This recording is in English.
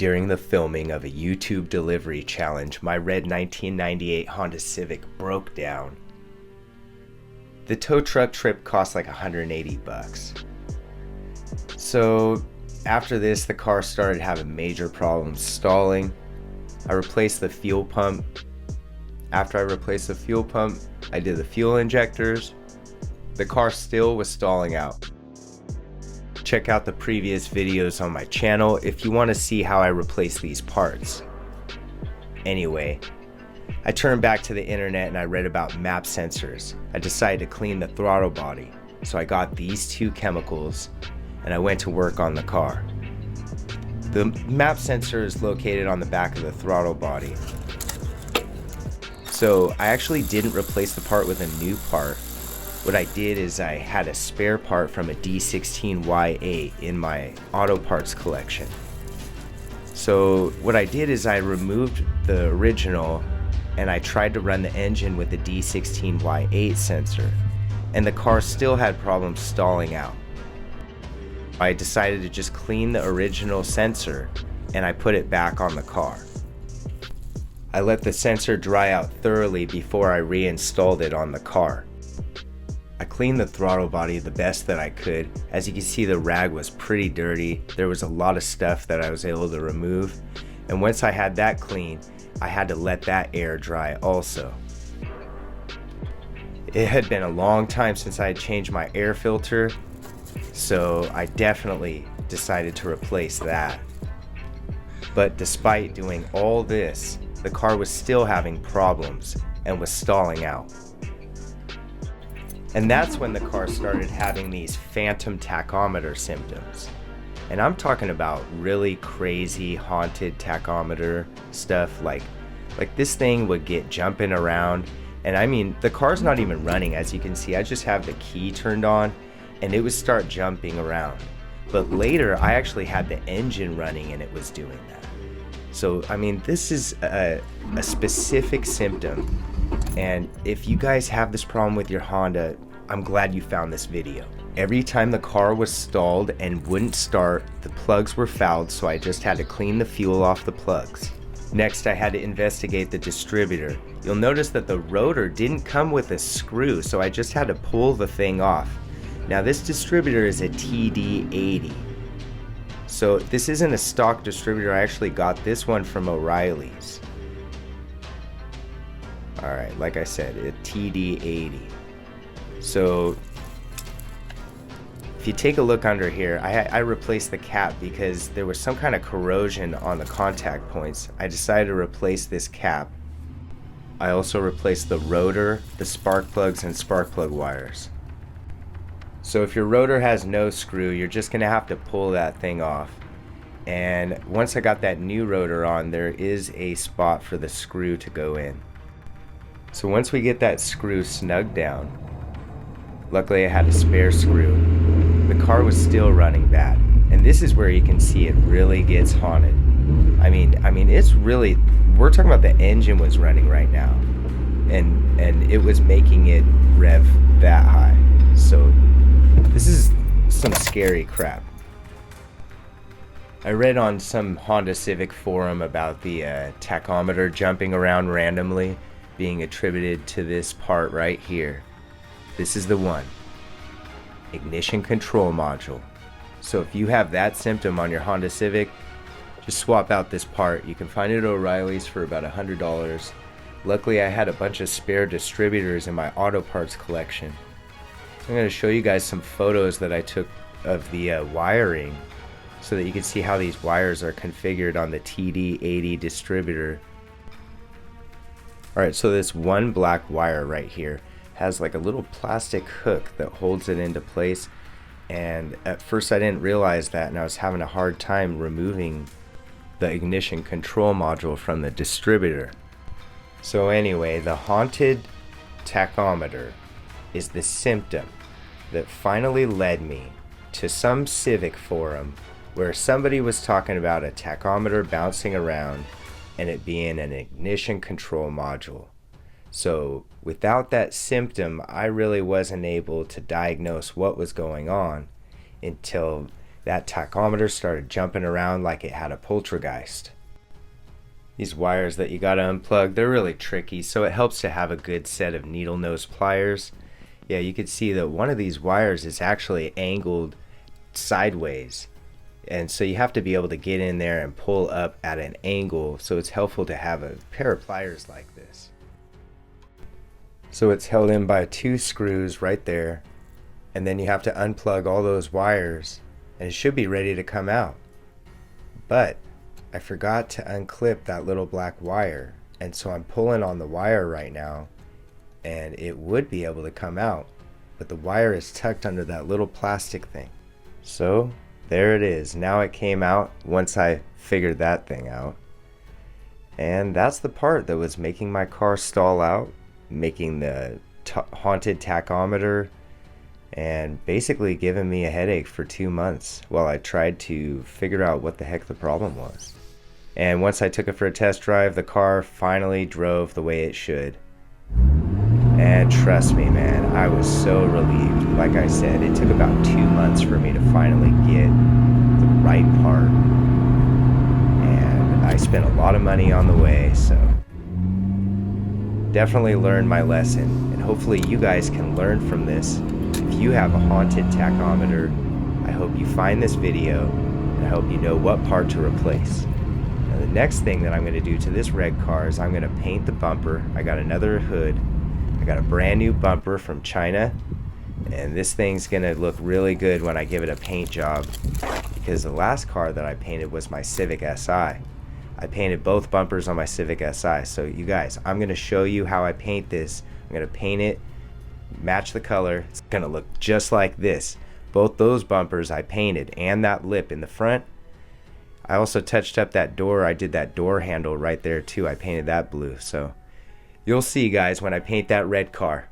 During the filming of a YouTube delivery challenge, my red 1998 Honda Civic broke down. The tow truck trip cost like $180. So after this, the car started having major problems stalling. I replaced the fuel pump. After I replaced the fuel pump, I did the fuel injectors. The car still was stalling out. Check out the previous videos on my channel if you want to see how I replace these parts. Anyway, I turned back to the internet and I read about map sensors. I decided to clean the throttle body, so I got these two chemicals and I went to work on the car. The map sensor is located on the back of the throttle body. So I actually didn't replace the part with a new part. What I did is I had a spare part from a D16Y8 in my auto parts collection. So what I did is I removed the original and I tried to run the engine with the D16Y8 sensor, and the car still had problems stalling out. I decided to just clean the original sensor and I put it back on the car. I let the sensor dry out thoroughly before I reinstalled it on the car. I cleaned the throttle body the best that I could. As you can see, the rag was pretty dirty. There was a lot of stuff that I was able to remove. And once I had that clean, I had to let that air dry also. It had been a long time since I had changed my air filter, so I definitely decided to replace that. But despite doing all this, the car was still having problems and was stalling out. And that's when the car started having these phantom tachometer symptoms. And I'm talking about really crazy haunted tachometer stuff, like this thing would get jumping around. And I mean, the car's not even running, as you can see. I just have the key turned on and it would start jumping around. But later I actually had the engine running and it was doing that. So I mean, this is a specific symptom. And if you guys have this problem with your Honda, I'm glad you found this video. Every time the car was stalled and wouldn't start, the plugs were fouled, so I just had to clean the fuel off the plugs. Next, I had to investigate the distributor. You'll notice that the rotor didn't come with a screw, so I just had to pull the thing off. Now this distributor is a TD80. So this isn't a stock distributor. I actually got this one from O'Reilly's. Alright, like I said, a TD80. So if you take a look under here, I replaced the cap because there was some kind of corrosion on the contact points. I decided to replace this cap. I also replaced the rotor, the spark plugs, and spark plug wires. So if your rotor has no screw, you're just going to have to pull that thing off. And once I got that new rotor on, there is a spot for the screw to go in. So once we get that screw snugged down, luckily I had a spare screw, the car was still running bad. And this is where you can see it really gets haunted. I mean it's really, we're talking about the engine was running right now. And it was making it rev that high. So this is some scary crap. I read on some Honda Civic forum about the tachometer jumping around randomly being attributed to this part right here. This is the one. Ignition control module. So if you have that symptom on your Honda Civic, just swap out this part. You can find it at O'Reilly's for about $100. Luckily I had a bunch of spare distributors in my auto parts collection. I'm going to show you guys some photos that I took of the wiring so that you can see how these wires are configured on the TD80 distributor. Alright, so this one black wire right here has like a little plastic hook that holds it into place, and at first I didn't realize that, and I was having a hard time removing the ignition control module from the distributor. So anyway, the haunted tachometer is the symptom that finally led me to some Civic forum where somebody was talking about a tachometer bouncing around and it being an ignition control module. So without that symptom, I really wasn't able to diagnose what was going on until that tachometer started jumping around like it had a poltergeist. These wires that you gotta unplug, they're really tricky, so it helps to have a good set of needle nose pliers. Yeah, you can see that one of these wires is actually angled sideways, and so you have to be able to get in there and pull up at an angle, so it's helpful to have a pair of pliers like this. So it's held in by 2 screws right there, and then you have to unplug all those wires and it should be ready to come out. But I forgot to unclip that little black wire, and so I'm pulling on the wire right now and it would be able to come out, but the wire is tucked under that little plastic thing. So there it is. Now it came out once I figured that thing out. And that's the part that was making my car stall out, making the haunted tachometer, and basically giving me a headache for 2 months while I tried to figure out what the heck the problem was. And once I took it for a test drive, the car finally drove the way it should. And trust me, man, I was so relieved. Like I said, it took about 2 months for me to finally get the right part. And I spent a lot of money on the way, so definitely learned my lesson. And hopefully you guys can learn from this. If you have a haunted tachometer, I hope you find this video, and I hope you know what part to replace. Now, the next thing that I'm going to do to this red car is I'm going to paint the bumper. I got another hood. I got a brand new bumper from China, and this thing's going to look really good when I give it a paint job, because the last car that I painted was my Civic Si. I painted both bumpers on my Civic Si. So you guys, I'm going to show you how I paint this. I'm going to paint it, match the color. It's going to look just like this. Both those bumpers I painted, and that lip in the front. I also touched up that door. I did that door handle right there too. I painted that blue. So you'll see, guys, when I paint that red car.